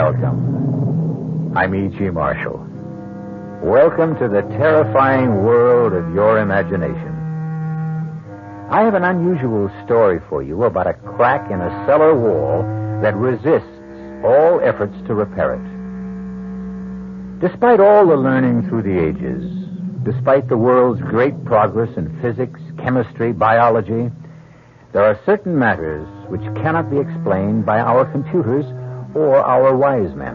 Welcome. I'm E.G. Marshall. Welcome to the terrifying world of your imagination. I have an unusual story for you about a crack in a cellar wall that resists all efforts to repair it. Despite all the learning through the ages, despite the world's great progress in physics, chemistry, biology, there are certain matters which cannot be explained by our computers or our wise men.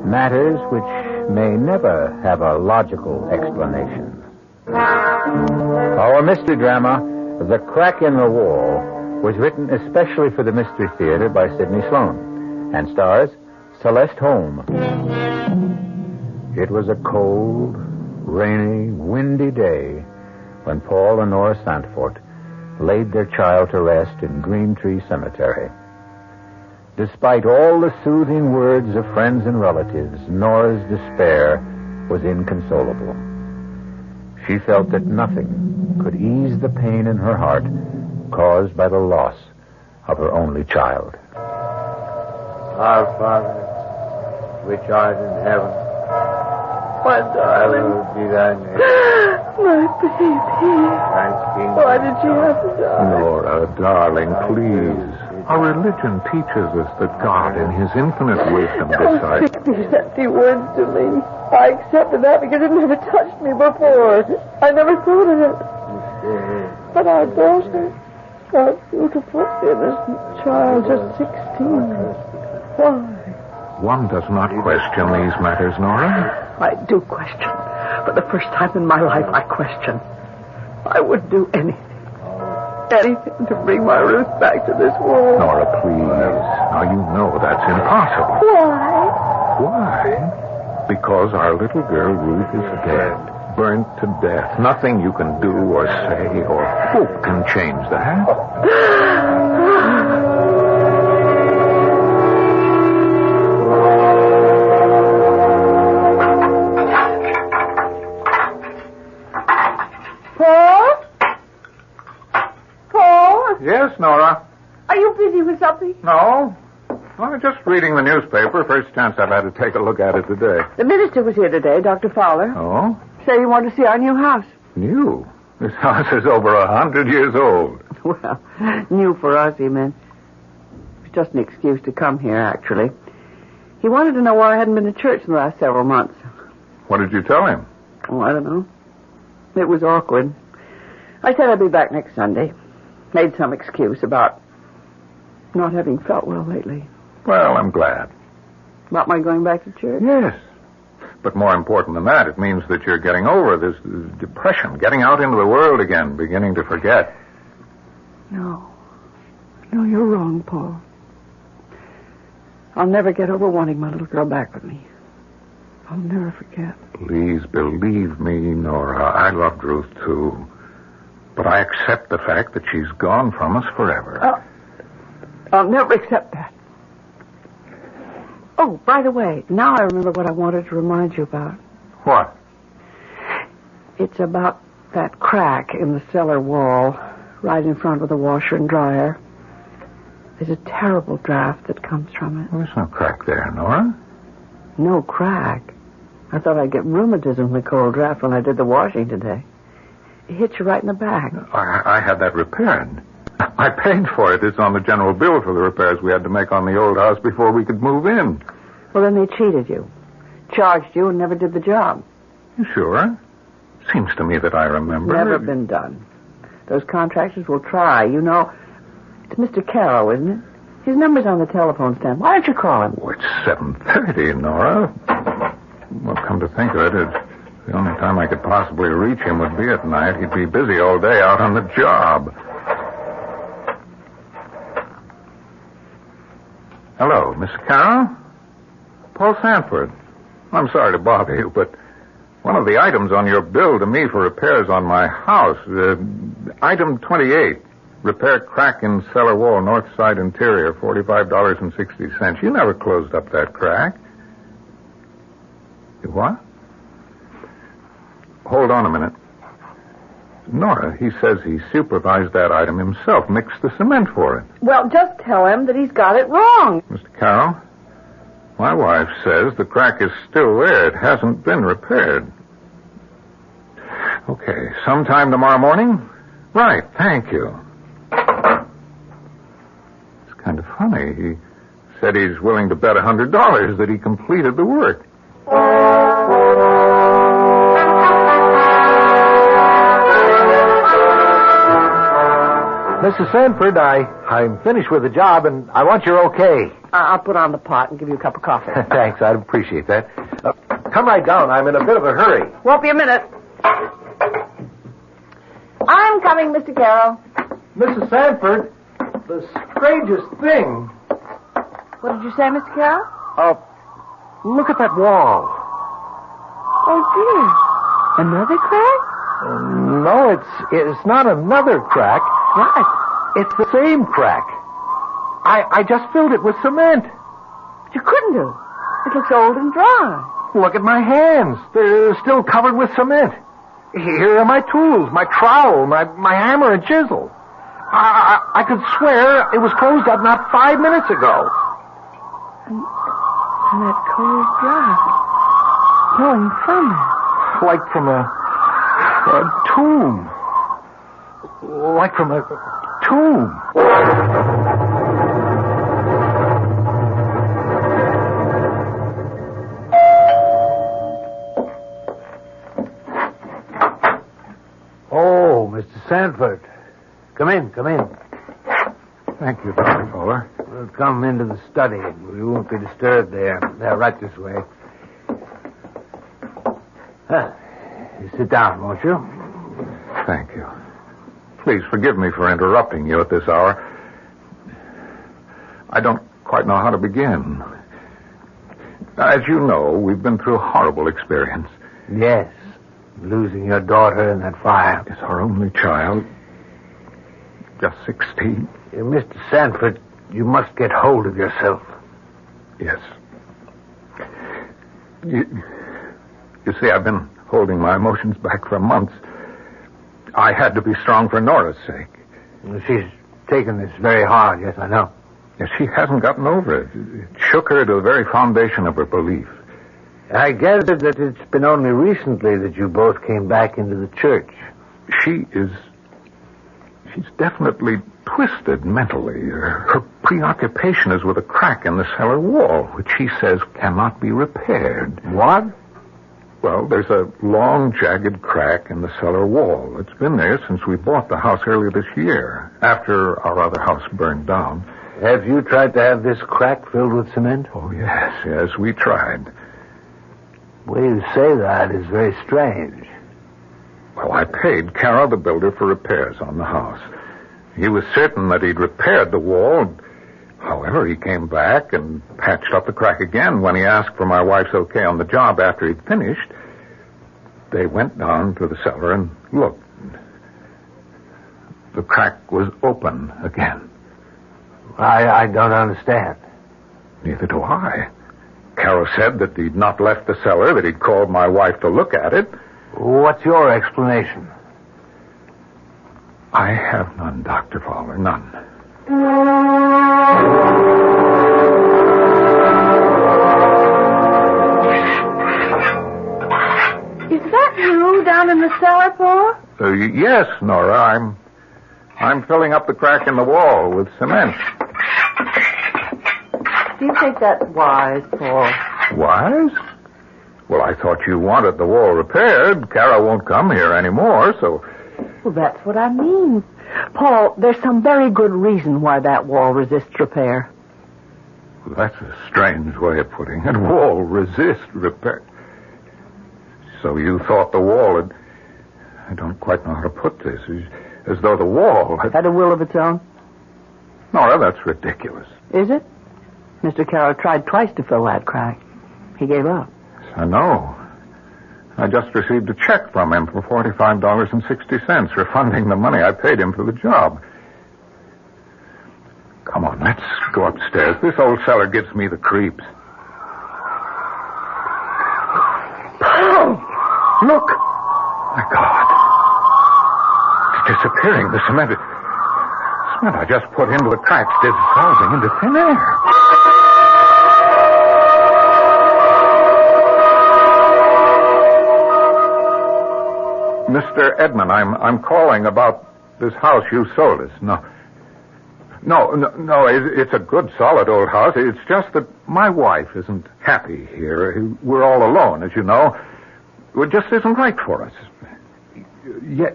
Matters which may never have a logical explanation. Our mystery drama, The Crack in the Wall, was written especially for the Mystery Theater by Sidney Sloan and stars Celeste Holm. It was a cold, rainy, windy day when Paul and Nora Santfort laid their child to rest in Green Tree Cemetery. Despite all the soothing words of friends and relatives, Nora's despair was inconsolable. She felt that nothing could ease the pain in her heart caused by the loss of her only child. Our Father, which art in heaven, My darling. hallowed be thy name. My baby. Thy kingdom Why did you have to die? Nora, darling, please. Our religion teaches us that God, in his infinite wisdom, Don't decides... speak these empty words to me. I accepted that because it never touched me before. I never thought of it. But our daughter, our beautiful, innocent child, just 16. Why? One does not question these matters, Nora. I do question. For the first time in my life, I question. I would do anything. Anything to bring my Ruth back to this world. Nora, please. Now, you know that's impossible. Why? Why? Because our little girl, Ruth, is dead. Burnt to death. Nothing you can do or say or hope can change that. Yes, Nora. Are you busy with something? No. I'm just reading the newspaper. First chance I've had to take a look at it today. The minister was here today, Dr. Fowler. Oh? Said he wanted to see our new house. New? This house is over 100 years old. Well, new for us, he meant. It was just an excuse to come here, actually. He wanted to know why I hadn't been to church in the last several months. What did you tell him? Oh, I don't know. It was awkward. I said I'd be back next Sunday. Made some excuse about not having felt well lately. Well, I'm glad. About my going back to church? Yes. But more important than that, it means that you're getting over this depression, getting out into the world again, beginning to forget. No. No, you're wrong, Paul. I'll never get over wanting my little girl back with me. I'll never forget. Please believe me, Nora. I loved Ruth, too. But I accept the fact that she's gone from us forever. I'll never accept that. Oh, by the way, now I remember what I wanted to remind you about. What? It's about that crack in the cellar wall, right in front of the washer and dryer. There's a terrible draft that comes from it. Well, there's no crack there, Nora. No crack? I thought I'd get rheumatism from the cold draft when I did the washing today. It hit you right in the back. I had that repaired. I paid for it. It's on the general bill for the repairs we had to make on the old house before we could move in. Well, then they cheated you. Charged you and never did the job. You sure? Seems to me that I remember. Never been done. Those contractors will try. You know, it's Mr. Carroll, isn't it? His number's on the telephone stand. Why don't you call him? Oh, it's 7:30, Nora. Well, come to think of it, the only time I could possibly reach him would be at night. He'd be busy all day out on the job. Hello, Miss Carroll? Paul Sanford. I'm sorry to bother you, but one of the items on your bill to me for repairs on my house, item 28, repair crack in cellar wall, north side interior, $45.60. You never closed up that crack. You what? Hold on a minute. Nora, he says he supervised that item himself, mixed the cement for it. Well, just tell him that he's got it wrong. Mr. Carroll, My wife says the crack is still there. It hasn't been repaired. Okay, sometime tomorrow morning? Right, thank you. It's kind of funny. He said he's willing to bet $100 that he completed the work. Mrs. Sanford, I'm finished with the job, and I want your okay. I'll put on the pot and give you a cup of coffee. Thanks, I'd appreciate that. Come right down. I'm in a bit of a hurry. Won't be a minute. I'm coming, Mr. Carroll. Mrs. Sanford, the strangest thing. What did you say, Mr. Carroll? Look at that wall. Oh, dear. Another crack? No, it's not another crack. What? It's the same crack. I just filled it with cement. You couldn't have. It looks old and dry. Look at my hands. They're still covered with cement. Here are my tools, my trowel, my hammer and chisel. I could swear it was closed up not 5 minutes ago. And that cold drop flowing from it. Like from a tomb. Like from a tomb. Oh, Mr. Sanford. Come in. Thank you, Dr. Fowler. We'll come into the study. We won't be disturbed there. Right this way. You sit down, won't you? Thank you. Please forgive me for interrupting you at this hour. I don't quite know how to begin. As you know, we've been through a horrible experience. Yes. Losing your daughter in that fire. It's our only child. Just 16. Mr. Sanford, you must get hold of yourself. Yes. You see, I've been holding my emotions back for months. I had to be strong for Nora's sake. She's taken this very hard, yes, I know. Yes, she hasn't gotten over it. It shook her to the very foundation of her belief. I gather that it's been only recently that you both came back into the church. She's definitely twisted mentally. Her preoccupation is with a crack in the cellar wall, which she says cannot be repaired. What? Well, there's a long, jagged crack in the cellar wall. It's been there since we bought the house earlier this year, after our other house burned down. Have you tried to have this crack filled with cement? Oh, yes, we tried. The way you say that is very strange. Well, I paid Carroll, the builder, for repairs on the house. He was certain that he'd repaired the wall. However, he came back and patched up the crack again when he asked for my wife's okay on the job after he'd finished. They went down to the cellar and looked. The crack was open again. I don't understand. Neither do I. Carroll said that he'd not left the cellar, that he'd called my wife to look at it. What's your explanation? I have none, Dr. Fowler, none. Is that you down in the cellar, Paul? Yes, Nora. I'm filling up the crack in the wall with cement. Do you think that's wise, Paul? Wise? Well, I thought you wanted the wall repaired. Carol won't come here anymore, so... Well, that's what I mean. Paul, there's some very good reason why that wall resists repair. Well, that's a strange way of putting it. Wall resist repair. So you thought the wall had... I don't quite know how to put this. As though the wall had a will of its own? Nora, that's ridiculous. Is it? Mr. Carroll tried twice to fill that crack. He gave up. I know. I just received a check from him for $45.60, refunding the money I paid him for the job. Come on, let's go upstairs. This old cellar gives me the creeps. Paul! Look! My God. It's disappearing. The cement I just put into the cracks dissolving into thin air. Mr. Edmund. I'm calling about this house you sold us. No, it's a good, solid old house. It's just that my wife isn't happy here. We're all alone, as you know. It just isn't right for us.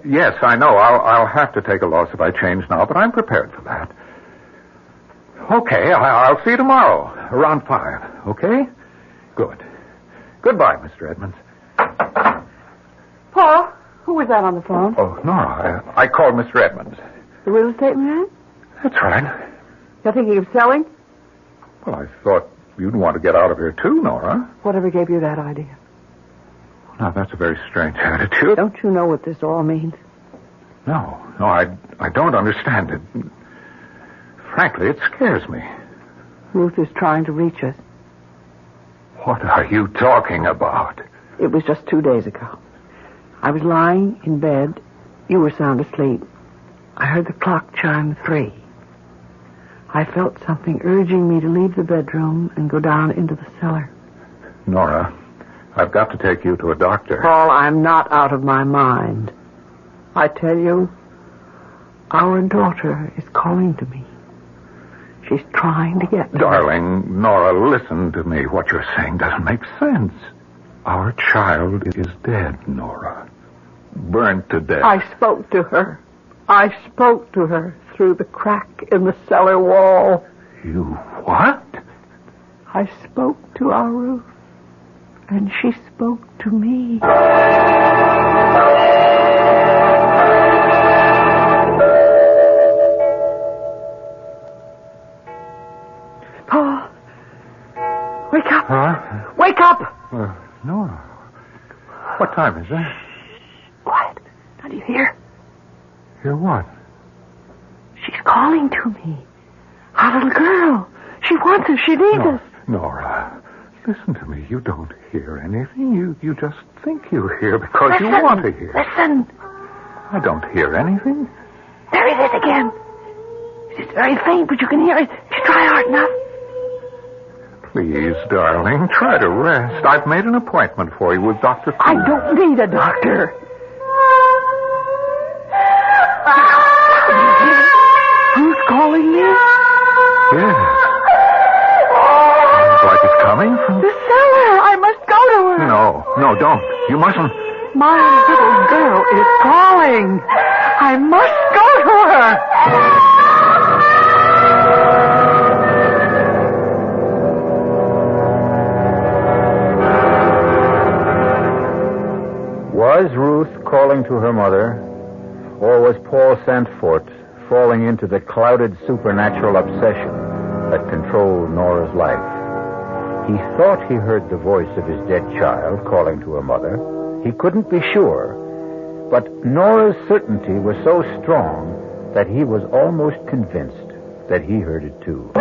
Yes, I know. I'll have to take a loss if I change now, but I'm prepared for that. Okay, I'll see you tomorrow, around 5, okay? Good. Goodbye, Mr. Edmonds. Paul, who was that on the phone? Oh, Nora, I called Mr. Edmonds. The real estate man? That's right. You're thinking of selling? Well, I thought you'd want to get out of here, too, Nora. Whatever gave you that idea? Now, that's a very strange attitude. Don't you know what this all means? No, I don't understand it. Frankly, it scares me. Ruth is trying to reach us. What are you talking about? It was just 2 days ago. I was lying in bed. You were sound asleep. I heard the clock chime 3. I felt something urging me to leave the bedroom and go down into the cellar. Nora, I've got to take you to a doctor. Paul, I'm not out of my mind. I tell you, our daughter is calling to me. She's trying to get me. Darling, Nora, listen to me. What you're saying doesn't make sense. Our child is dead, Nora. Burned to death. I spoke to her. I spoke to her through the crack in the cellar wall. You what? I spoke to our Ruth, and she spoke to me. Paul, wake up. Huh? Wake up. Nora, what time is it? Quiet. Now, do you hear? Hear what? She's calling to me. Our little girl. She wants us. She needs us. Nora, listen to me. You don't hear anything. You just think you hear because you want to hear. Listen. I don't hear anything. There it is again. It's very faint, but you can hear it. If you try hard enough. Please, darling, try to rest. I've made an appointment for you with Dr. I Cool. don't need a doctor. Who's calling me? Yes. Sounds like it's coming from... The cellar. I must go to her. No, don't. You mustn't. My little girl is calling. I must go to her. Was Ruth calling to her mother, or was Paul Sandfort falling into the clouded supernatural obsession that controlled Nora's life? He thought he heard the voice of his dead child calling to her mother. He couldn't be sure, but Nora's certainty was so strong that he was almost convinced that he heard it too.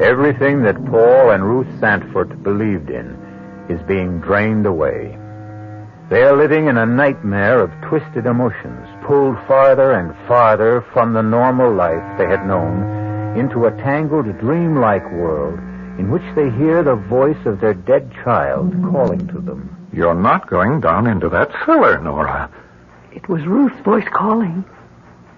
Everything that Paul and Ruth Sandfort believed in is being drained away. They are living in a nightmare of twisted emotions, pulled farther and farther from the normal life they had known into a tangled, dreamlike world in which they hear the voice of their dead child calling to them. You're not going down into that cellar, Nora. It was Ruth's voice calling.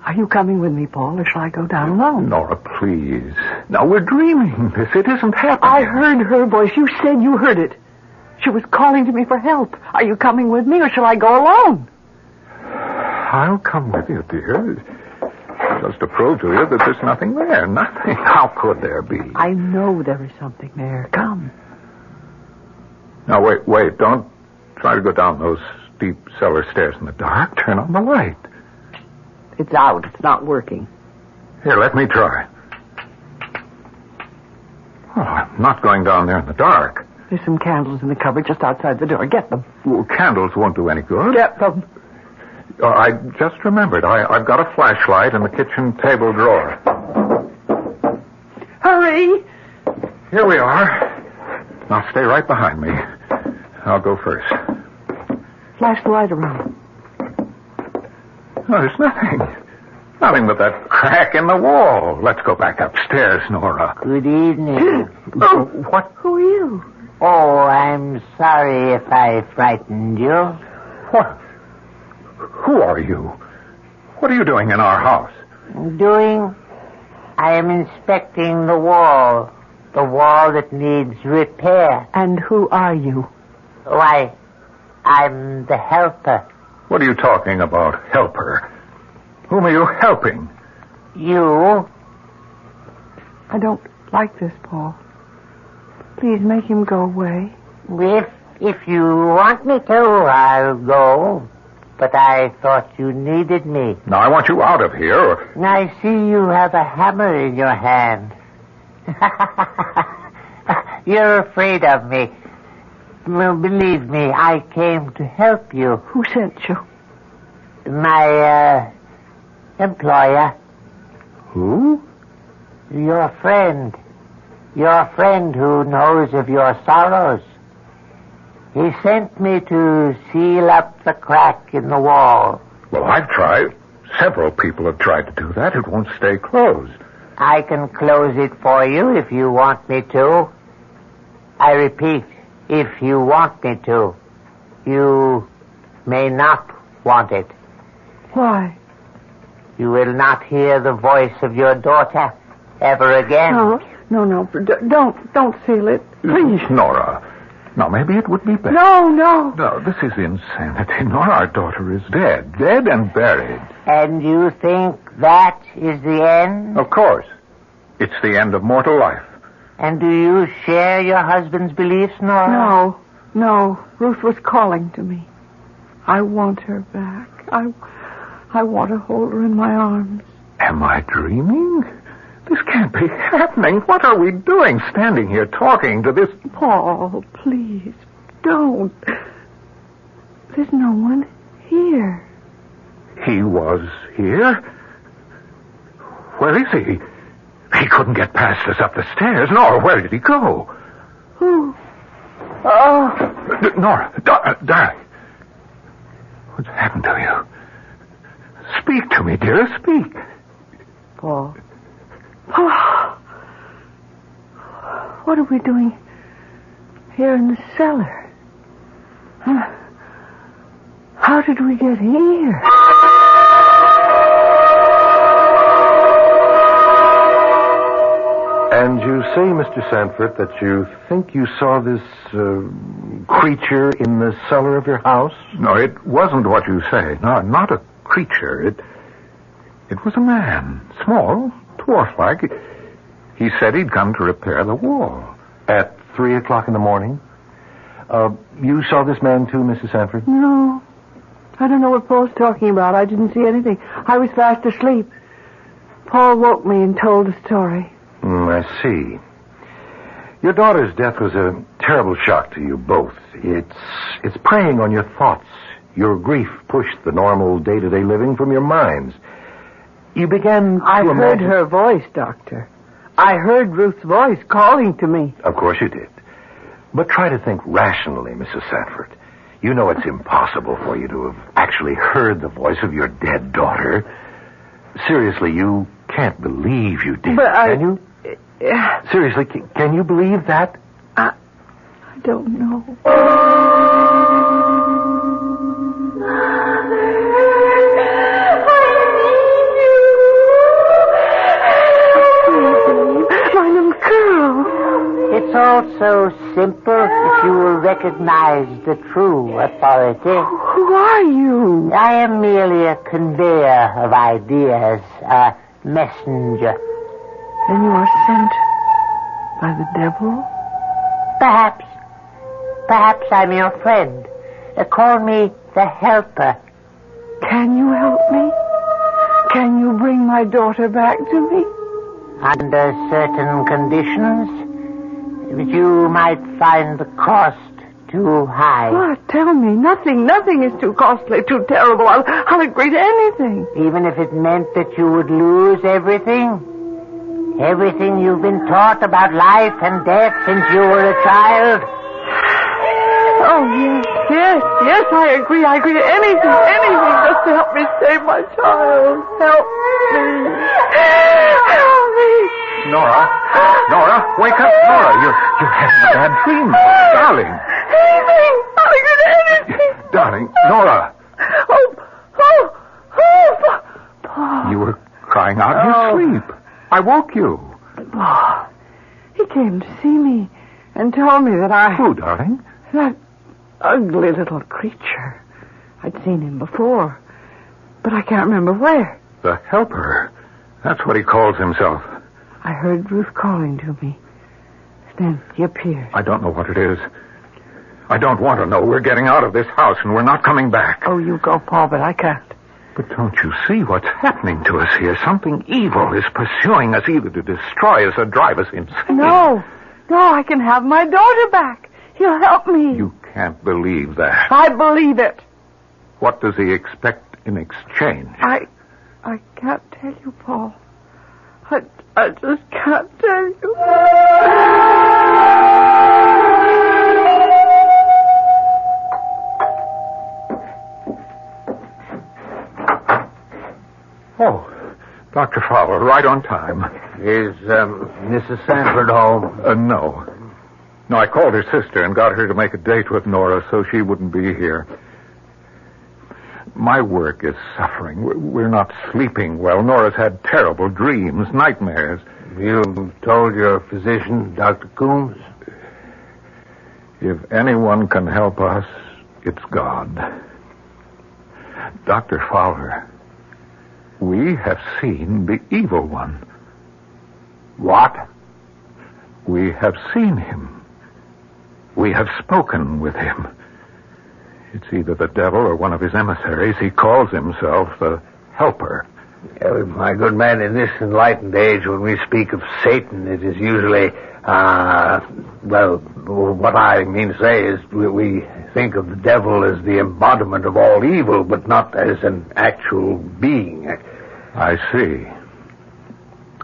Are you coming with me, Paul, or shall I go down alone? Nora, please. Now, we're dreaming this. It isn't happening. I heard her voice. You said you heard it. She was calling to me for help. Are you coming with me, or shall I go alone? I'll come with you, dear. Just to prove to you that there's nothing there. Nothing. How could there be? I know there is something there. Come. Now, wait. Don't try to go down those steep cellar stairs in the dark. Turn on the light. It's out. It's not working. Here, let me try. Oh, I'm not going down there in the dark. There's some candles in the cupboard just outside the door. Get them. Well, candles won't do any good. Get them. I just remembered. I've got a flashlight in the kitchen table drawer. Hurry! Here we are. Now stay right behind me. I'll go first. Flash the light around. No, there's nothing. Nothing but that crack in the wall. Let's go back upstairs, Nora. Good evening. What? Who are you? Oh, I'm sorry if I frightened you. What? Who are you? What are you doing in our house? I am inspecting the wall that needs repair. And who are you? Why, I'm the helper. What are you talking about, helper? Whom are you helping? You? I don't like this, Paul. Please make him go away. If you want me to, I'll go. But I thought you needed me. Now, I want you out of here. Or... I see you have a hammer in your hand. You're afraid of me. Well, believe me, I came to help you. Who sent you? My, employer. Who? Your friend. Your friend who knows of your sorrows. He sent me to seal up the crack in the wall. Well, I've tried. Several people have tried to do that. It won't stay closed. I can close it for you if you want me to. I repeat, if you want me to. You may not want it. Why? You will not hear the voice of your daughter ever again. No. Don't seal it. Please. Nora. Now, maybe it would be better. No. No, this is insanity. Nora, our daughter is dead. Dead and buried. And you think that is the end? Of course. It's the end of mortal life. And do you share your husband's beliefs, Nora? No. Ruth was calling to me. I want her back. I want to hold her in my arms. Am I dreaming? This can't be happening. What are we doing standing here talking to this... Paul, please, don't. There's no one here. He was here? Where is he? He couldn't get past us up the stairs. Nora, where did he go? Who? Oh. Nora, darling. What's happened to you? Speak to me, dear. Speak. Paul. What are we doing here in the cellar? How did we get here? And you say, Mr. Sanford, that you think you saw this creature in the cellar of your house? No, it wasn't what you say. No, not a creature. It was a man. Small, dwarf-like. He said he'd come to repair the wall. At 3 o'clock in the morning? You saw this man too, Mrs. Sanford? No. I don't know what Paul's talking about. I didn't see anything. I was fast asleep. Paul woke me and told the story. I see. Your daughter's death was a terrible shock to you both. It's preying on your thoughts. Your grief pushed the normal day-to-day living from your minds. You began to I heard imagine... her voice, Doctor. I heard Ruth's voice calling to me. Of course you did. But try to think rationally, Mrs. Sanford. You know it's impossible for you to have actually heard the voice of your dead daughter. Seriously, you can't believe you did, can you? Seriously, can you believe that? I don't know. It's all so simple if you will recognize the true authority. Who are you? I am merely a conveyor of ideas, a messenger. Then you are sent by the devil? Perhaps. Perhaps I'm your friend. Call me the helper. Can you help me? Can you bring my daughter back to me? Under certain conditions. But you might find the cost too high. What? Tell me. Nothing is too costly, too terrible. I'll agree to anything. Even if it meant that you would lose everything? Everything you've been taught about life and death since you were a child? Oh, Yes, I agree. Anything just to help me save my child. Help me. Help me. Nora, wake up, Nora. You're having a bad dream, darling. Anything. Darling, Nora. Paul. You were crying out in your sleep. I woke you. Paul, he came to see me and told me that Who, darling? That ugly little creature. I'd seen him before, but I can't remember where. The helper. That's what he calls himself. I heard Ruth calling to me. Then he appeared. I don't know what it is. I don't want to know. We're getting out of this house and we're not coming back. Oh, you go, Paul, but I can't. But don't you see what's happening to us here? Something evil is pursuing us either to destroy us or drive us insane. No, I can have my daughter back. He'll help me. You can't believe that. I believe it. What does he expect in exchange? I can't tell you, Paul. I just can't tell you. Oh, Dr. Fowler, right on time. Is Mrs. Sanford home? No. No, I called her sister and got her to make a date with Nora so she wouldn't be here. My work is suffering. We're not sleeping well. Nora's had terrible dreams, nightmares. You told your physician, Dr. Coombs? If anyone can help us, it's God. Dr. Fowler, we have seen the evil one. What? We have seen him. We have spoken with him. It's either the devil or one of his emissaries. He calls himself the Helper. My good man, in this enlightened age, when we speak of Satan, it is usually, what I mean to say is we think of the devil as the embodiment of all evil, but not as an actual being. I see.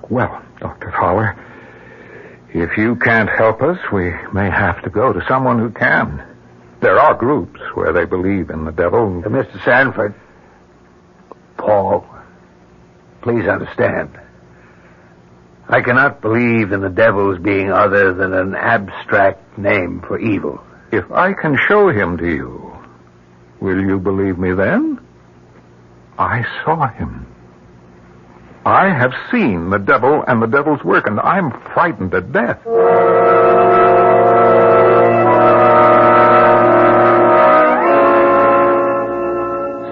Well, Dr. Fowler, if you can't help us, we may have to go to someone who can. There are groups where they believe in the devil. Mr. Sanford, Paul, please understand. I cannot believe in the devil as being other than an abstract name for evil. If I can show him to you, will you believe me then? I saw him. I have seen the devil and the devil's work, and I'm frightened to death.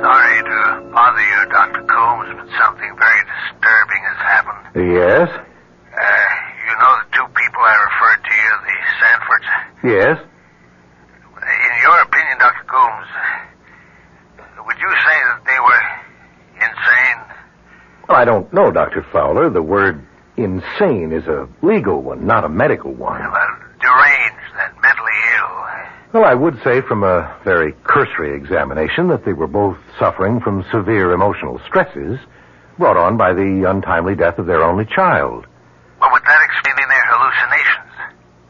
Sorry to bother you, Dr. Coombs, but something very disturbing has happened. Yes? You know the two people I referred to you, the Sanfords? Yes? In your opinion, Dr. Coombs, would you say that they were insane? Well, I don't know, Dr. Fowler. The word insane is a legal one, not a medical one. Well, deranged and mentally ill. Well, I would say from a very cursory examination that they were both suffering from severe emotional stresses brought on by the untimely death of their only child. Well, would that explain their hallucinations?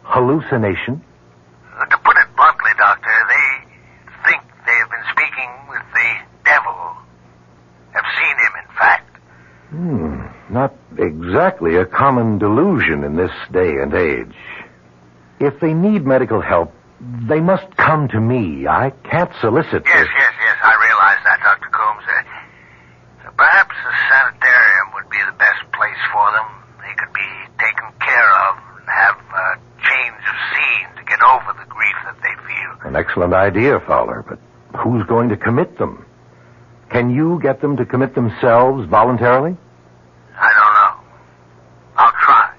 Hallucination? To put it bluntly, Doctor, they think they have been speaking with the devil. Have seen him, in fact. Not exactly a common delusion in this day and age. If they need medical help, they must come to me. I can't solicit... Yes, I realize that, Dr. Coombs. Perhaps a sanitarium would be the best place for them. They could be taken care of and have a change of scene to get over the grief that they feel. An excellent idea, Fowler, but who's going to commit them? Can you get them to commit themselves voluntarily? I don't know. I'll try.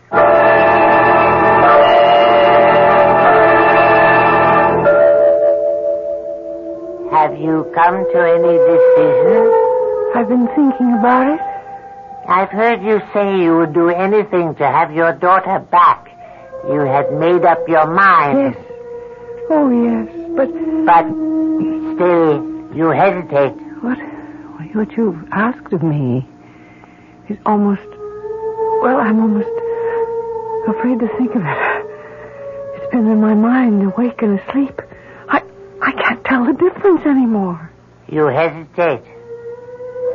Have you come to any decision? I've been thinking about it. I've heard you say you would do anything to have your daughter back. You had made up your mind. Yes. Oh, yes, but still, you hesitate. What you've asked of me is almost... Well, I'm almost afraid to think of it. It's been in my mind, awake and asleep. I can't tell the difference anymore. You hesitate,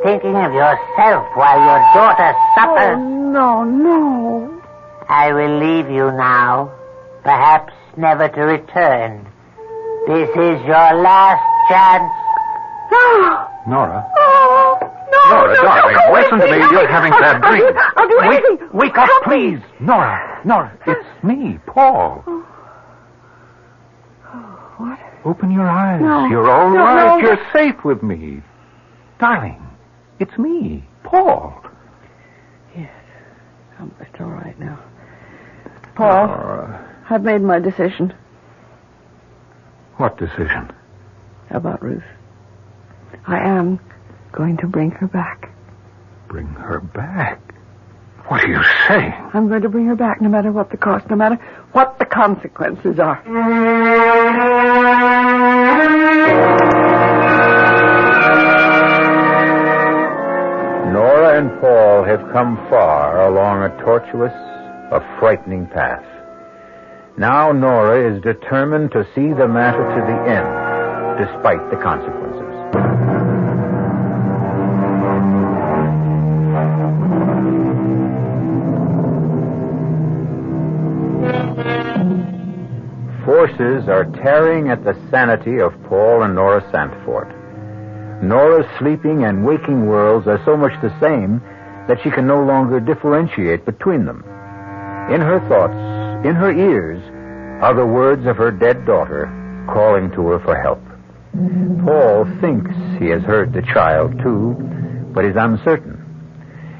thinking of yourself while your daughter suffers. Oh, no. I will leave you now, perhaps never to return. This is your last chance. No. Nora. Oh, no. Nora, darling, listen to me. You're having bad dreams. I'll do anything. Wake up, Help me. please. Nora, it's me, Paul. What? Open your eyes. No. You're all No, right. no. You're safe with me. Darling, it's me, Paul. Yes. It's all right now. Paul, Nora. I've made my decision What decision? about Ruth. I am going to bring her back. Bring her back? What are you saying? I'm going to bring her back no matter what the cost, no matter what the consequences are. Nora and Paul have come far along a tortuous, a frightening path. Now Nora is determined to see the matter to the end, despite the consequences. Forces are tearing at the sanity of Paul and Nora Santfort. Nora's sleeping and waking worlds are so much the same that she can no longer differentiate between them. In her thoughts, in her ears, are the words of her dead daughter calling to her for help. Paul thinks he has heard the child, too, but is uncertain.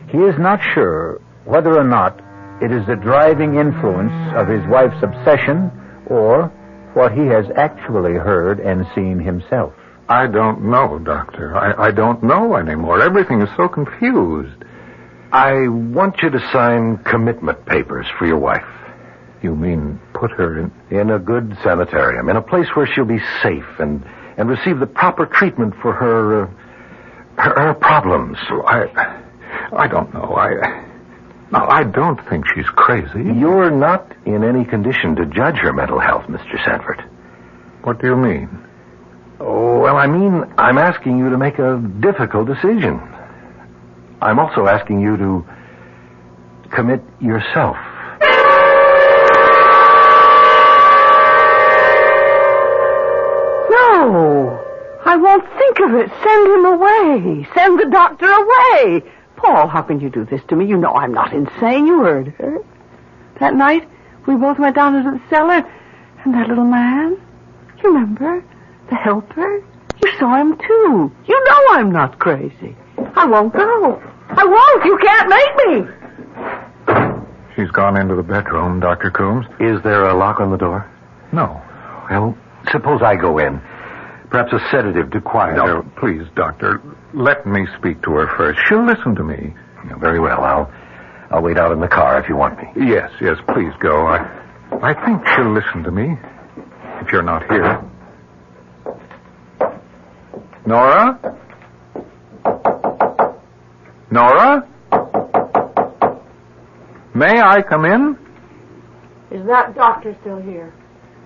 He is not sure whether or not it is the driving influence of his wife's obsession or what he has actually heard and seen himself. I don't know, Doctor. I don't know anymore. Everything is so confused. I want you to sign commitment papers for your wife. You mean put her In a good sanitarium, in a place where she'll be safe and receive the proper treatment for her problems. I don't know. I don't think she's crazy. You're not in any condition to judge her mental health, Mr. Sanford. What do you mean? Oh, well, I'm asking you to make a difficult decision. I'm also asking you to commit yourself. No, I won't think of it. Send him away. Send the doctor away. Paul, how can you do this to me? You know I'm not insane. You heard her. That night, we both went down into the cellar, and that little man, you remember? The helper? You saw him, too. You know I'm not crazy. I won't go. I won't. You can't make me. She's gone into the bedroom, Dr. Coombs. Is there a lock on the door? No. Well, suppose I go in. Perhaps a sedative to quiet her. No, please, Doctor. Let me speak to her first. She'll listen to me. Yeah, very well. I'll wait out in the car if you want me. Yes, please go. I think she'll listen to me if you're not here. Nora? Nora? May I come in? Is that doctor still here?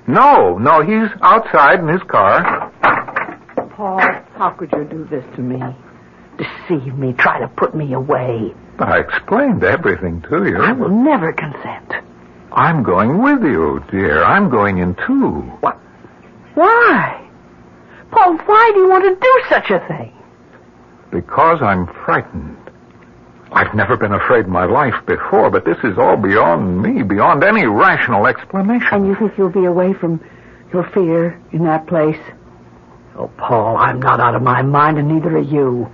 No, he's outside in his car. Paul, how could you do this to me? Deceive me, try to put me away. I explained everything to you. I will never consent. I'm going with you, dear. I'm going in, too. What? Why? Paul, why do you want to do such a thing? Because I'm frightened. I've never been afraid in my life before, but this is all beyond me, beyond any rational explanation. And you think you'll be away from your fear in that place? Oh, Paul, I'm not out of my mind, and neither are you.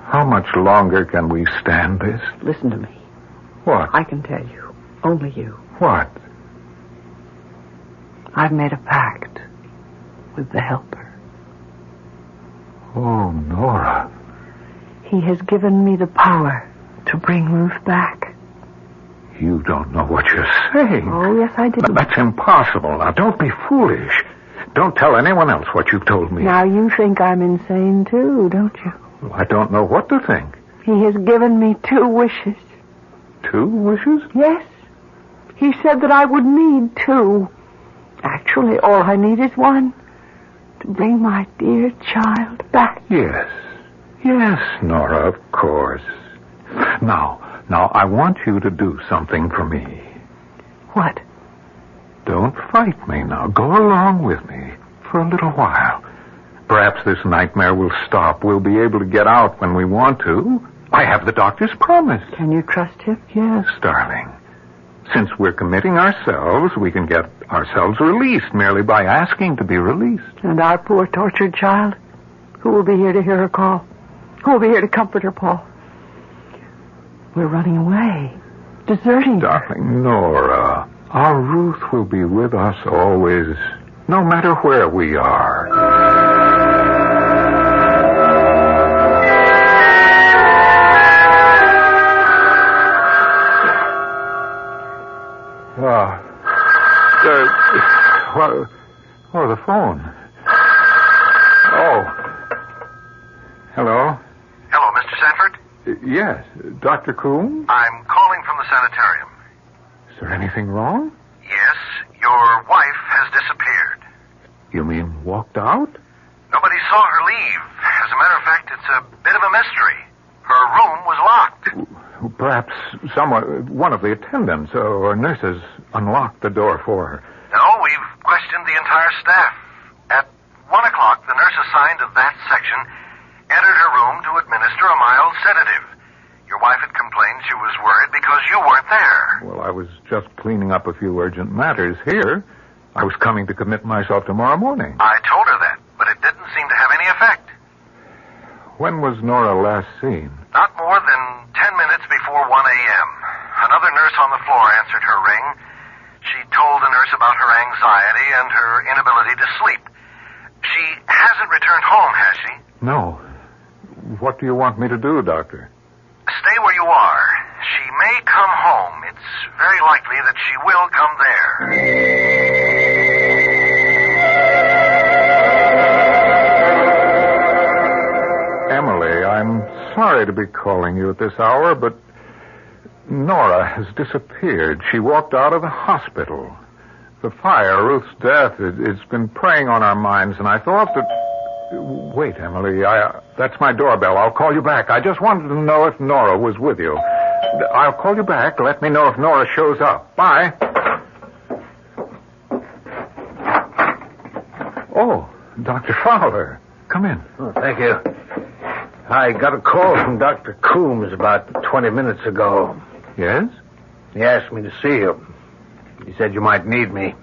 How much longer can we stand this? Listen to me. What? I can tell you. Only you. What? I've made a pact with the helper. Oh, Nora. He has given me the power to bring Ruth back. You don't know what you're saying. Oh, yes, I do. That's impossible. Now, don't be foolish. Don't tell anyone else what you've told me. Now, you think I'm insane, too, don't you? I don't know what to think. He has given me 2 wishes. 2 wishes? Yes. He said that I would need 2. Actually, all I need is 1. to bring my dear child back. Yes. Yes, Nora, of course. Now, I want you to do something for me. What? Don't fight me now. Go along with me for a little while. Perhaps this nightmare will stop. We'll be able to get out when we want to. I have the doctor's promise. Can you trust him? Yes, darling. Since we're committing ourselves, we can get ourselves released merely by asking to be released. And our poor tortured child? Who will be here to hear her call? Who will be here to comfort her, Paul? We're running away. Deserting her. Darling Nora, our Ruth will be with us always, no matter where we are. The phone. Oh. Hello? Hello, Mr. Sanford? Yes, Dr. Coombs? I'm calling from the sanitarium. Is there anything wrong? Yes, your wife has disappeared. You mean walked out? Nobody saw her leave. As a matter of fact, it's a bit of a mystery. Her room was locked. Perhaps one of the attendants or nurses unlocked the door for her. No, we've questioned the entire staff. At 1 o'clock, the nurse assigned to that section entered her room to administer a mild sedative. Your wife had complained she was worried because you weren't there. Well, I was just cleaning up a few urgent matters here. I was coming to commit myself tomorrow morning. I told her that, but it didn't seem to have any effect. When was Nora last seen? Not more than 10 minutes before 1 a.m. Another nurse on the floor answered her ring. She told the nurse about her anxiety and her inability to sleep. She hasn't returned home, has she? No. What do you want me to do, Doctor? Stay where you are. She may come home. It's very likely that she will come there. Emily, I'm sorry to be calling you at this hour, but Nora has disappeared. She walked out of the hospital. The fire, Ruth's death, it's been preying on our minds, and I thought that... Wait, Emily, that's my doorbell. I'll call you back. I just wanted to know if Nora was with you. I'll call you back. Let me know if Nora shows up. Bye. Oh, Dr. Fowler. Come in. Oh, thank you. I got a call from Dr. Coombs about 20 minutes ago. Yes? He asked me to see you. He said you might need me.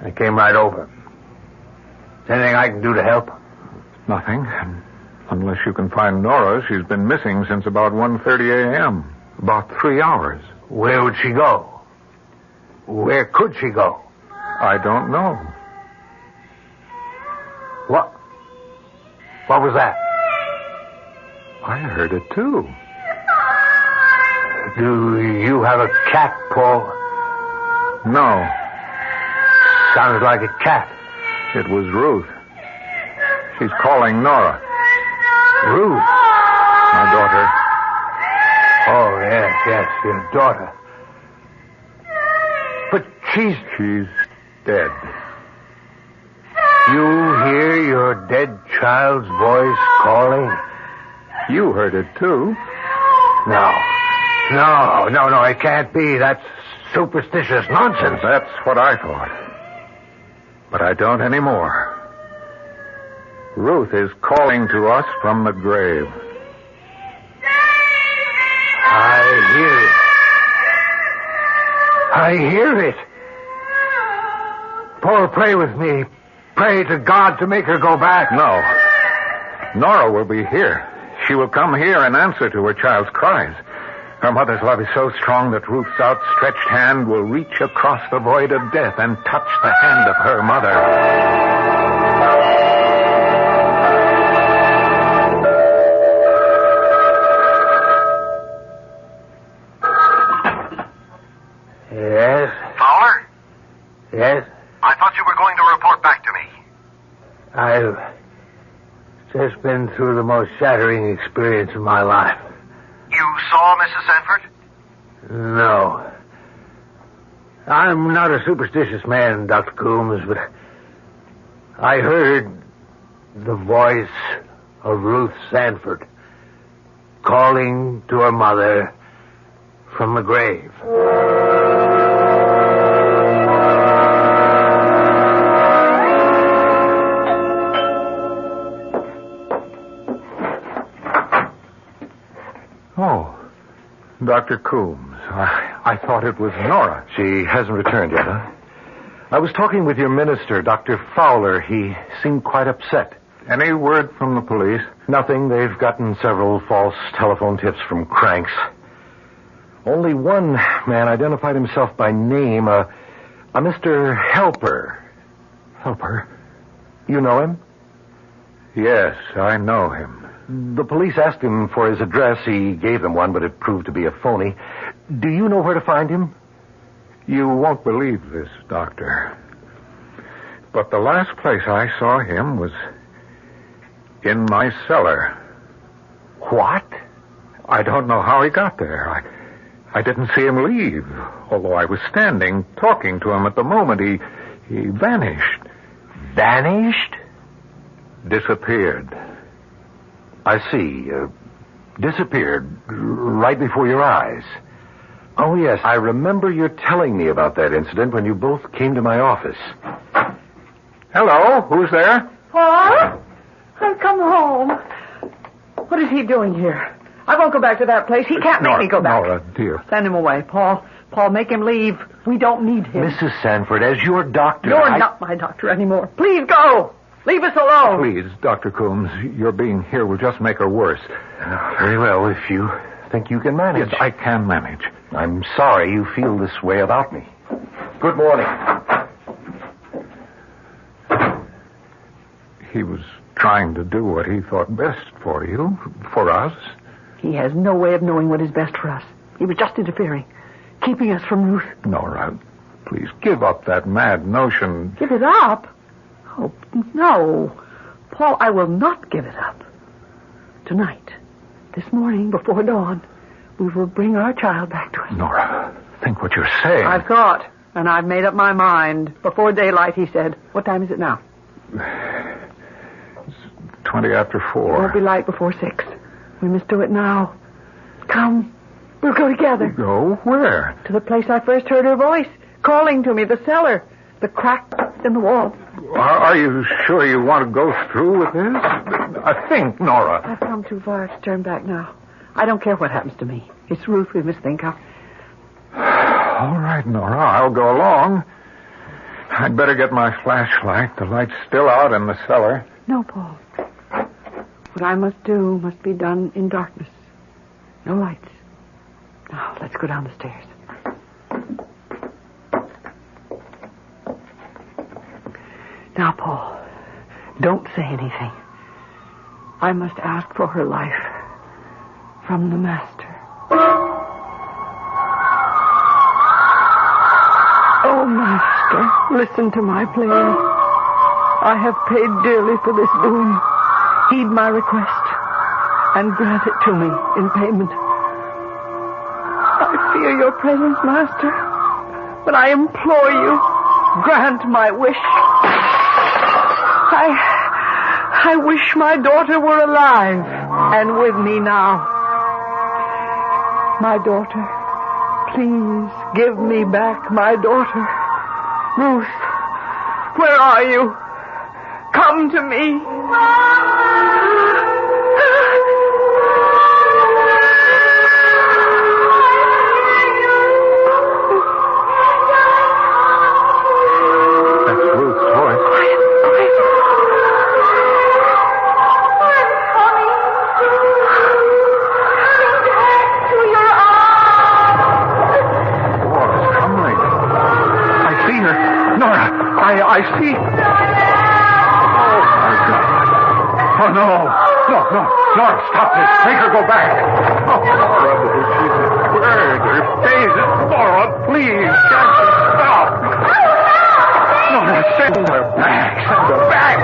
I came right over. Is there anything I can do to help? Nothing. Unless you can find Nora. She's been missing since about 1:30 a.m. About 3 hours. Where would she go? Where could she go? I don't know. What? What was that? I heard it, too. Do you have a cat, Paul? No. Sounded like a cat. It was Ruth. She's calling Nora. Ruth? My daughter. Oh, yes, your daughter. But she's dead. You hear your dead child's voice calling? You heard it, too. No, it can't be. That's superstitious nonsense. That's what I thought. But I don't anymore. Ruth is calling to us from the grave. I hear it. Paul, pray with me. Pray to God to make her go back. No. Nora will be here. She will come here and answer to her child's cries. Her mother's love is so strong that Ruth's outstretched hand will reach across the void of death and touch the hand of her mother. Yes? Fowler? Yes? I thought you were going to report back to me. I've just been through the most shattering experience of my life. You saw Mrs. Sanford? No. I'm not a superstitious man, Dr. Coombs, but I heard The voice of Ruth Sanford calling to her mother from the grave. Oh, Dr. Coombs. I thought it was Nora. She hasn't returned yet, huh? I was talking with your minister, Dr. Fowler. He seemed quite upset. Any word from the police? Nothing. They've gotten several false telephone tips from cranks. Only one man identified himself by name, a Mr. Helper. Helper? You know him? Yes, I know him. The police asked him for his address. He gave them one, but it proved to be a phony. Do you know where to find him? You won't believe this, Doctor. But the last place I saw him was in my cellar. What? I don't know how he got there. I didn't see him leave. Although I was standing talking to him at the moment, he vanished. Vanished? Disappeared. I see. Disappeared right before your eyes. Oh, yes, I remember you telling me about that incident when you both came to my office. Hello, who's there? Paul? I've come home. What is he doing here? I won't go back to that place. He can't make me go back. Nora, dear. Send him away, Paul. Paul, make him leave. We don't need him. Mrs. Sanford, as your doctor... You're not my doctor anymore. Please go. Leave us alone. Please, Dr. Coombs, your being here will just make her worse. Very well, if you think you can manage. Yes, I can manage. I'm sorry you feel this way about me. Good morning. He was trying to do what he thought best for you, for us. He has no way of knowing what is best for us. He was just interfering, keeping us from Ruth. Nora, please give up that mad notion. Give it up? Oh, no. Paul, I will not give it up. Tonight, this morning, before dawn, we will bring our child back to us. Nora, think what you're saying. I've thought, and I've made up my mind. Before daylight, he said. What time is it now? It's 20 after 4. It won't be light before 6. We must do it now. Come. We'll go together. Go? Where? To the place I first heard her voice, calling to me, the cellar, the crack in the wall. Are you sure you want to go through with this? I think, Nora. I've come too far to turn back now. I don't care what happens to me. It's Ruth we must think of. All right, Nora, I'll go along. I'd better get my flashlight. The light's still out in the cellar. No, Paul. What I must do must be done in darkness. No lights. Now, let's go down the stairs. Now, Paul, don't say anything. I must ask for her life from the Master. Oh, Master, listen to my plea. I have paid dearly for this doing. Heed my request and grant it to me in payment. I fear your presence, Master, but I implore you, grant my wish. I wish my daughter were alive and with me now. My daughter, please give me back my daughter. Ruth, where are you? Come to me. That's Ruth's voice. I see. Oh, my God. Oh, no. No. Nora, stop this. Make her go back. Oh, Nora, she's a bird. Her face. Nora, please. Can't you stop? Nora, send her back. Send her back.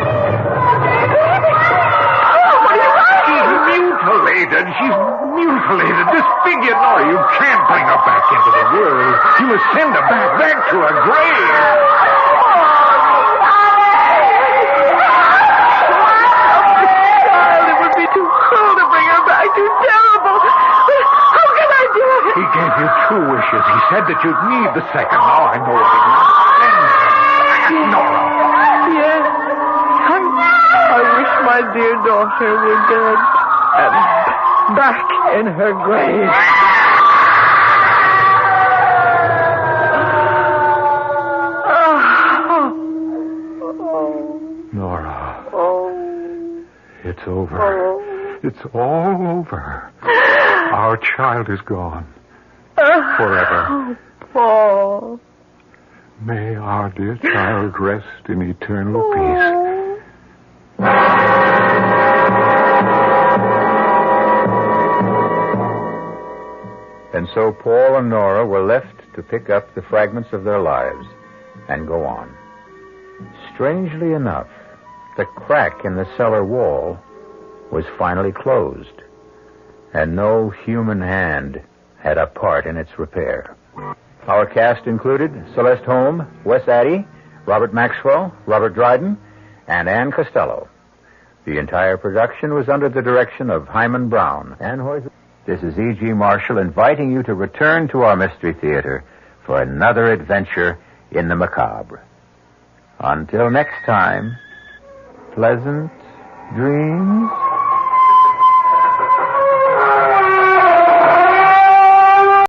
She's mutilated. Disfigured. Nora, you can't bring her back into the world. You must send her back to her grave. too terrible. How can I do it? He gave you 2 wishes. He said that you'd need the second. Now I know what he means. Nora. Yes. I wish my dear daughter were dead and back in her grave. Nora. It's over. It's all over. Our child is gone. Forever. Oh, Paul. May our dear child rest in eternal peace. And so Paul and Nora were left to pick up the fragments of their lives and go on. Strangely enough, the crack in the cellar wall was finally closed, and no human hand had a part in its repair. Our cast included Celeste Holm, Wes Addy, Robert Maxwell, Robert Dryden, and Ann Costello. The entire production was under the direction of Hyman Brown. This is E.G. Marshall inviting you to return to our Mystery Theater for another adventure in the macabre. Until next time, pleasant dreams.